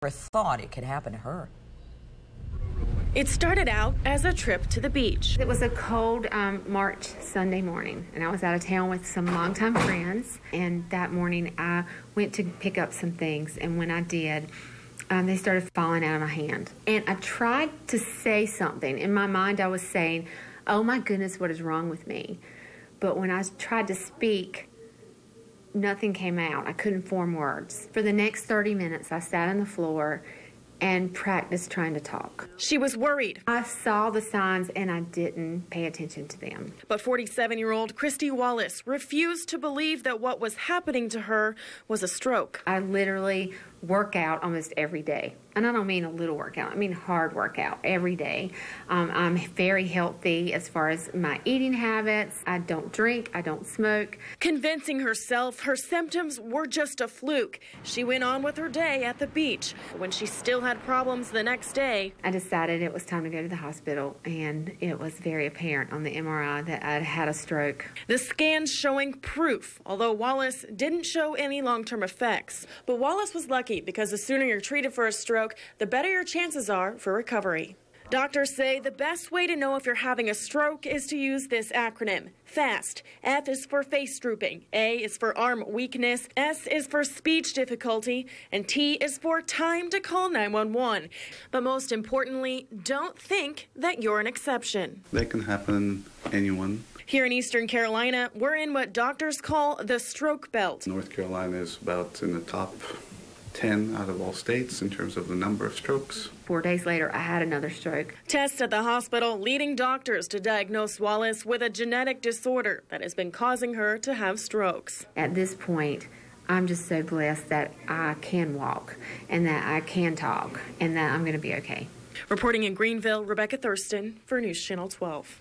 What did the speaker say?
never thought it could happen to her. It started out as a trip to the beach. It was a cold March Sunday morning, and I was out of town with some longtime friends. And that morning, I went to pick up some things, and when I did, they started falling out of my hand. And I tried to say something. In my mind, I was saying, "Oh my goodness, what is wrong with me?" But when I tried to speak, nothing came out. I couldn't form words. For the next 30 minutes, I sat on the floor and practiced trying to talk. She was worried. I saw the signs and I didn't pay attention to them. But 47-year-old Christy Wallace refused to believe that what was happening to her was a stroke. I literally work out almost every day. And I don't mean a little workout, I mean hard workout every day. I'm very healthy as far as my eating habits. I don't drink, I don't smoke. Convincing herself her symptoms were just a fluke, she went on with her day at the beach. When she still had problems the next day, I decided it was time to go to the hospital, and it was very apparent on the MRI that I'd had a stroke. The scans showing proof, although Wallace didn't show any long-term effects. But Wallace was lucky because the sooner you're treated for a stroke, the better your chances are for recovery. Doctors say the best way to know if you're having a stroke is to use this acronym. FAST. F is for face drooping, A is for arm weakness, S is for speech difficulty, and T is for time to call 911. But most importantly, don't think that you're an exception. That can happen anyone. Here in Eastern Carolina, we're in what doctors call the stroke belt. North Carolina is about in the top 10 out of all states in terms of the number of strokes. 4 days later, I had another stroke. Tests at the hospital leading doctors to diagnose Wallace with a genetic disorder that has been causing her to have strokes. At this point, I'm just so blessed that I can walk and that I can talk and that I'm going to be okay. Reporting in Greenville, Rebekah Thurston for News Channel 12.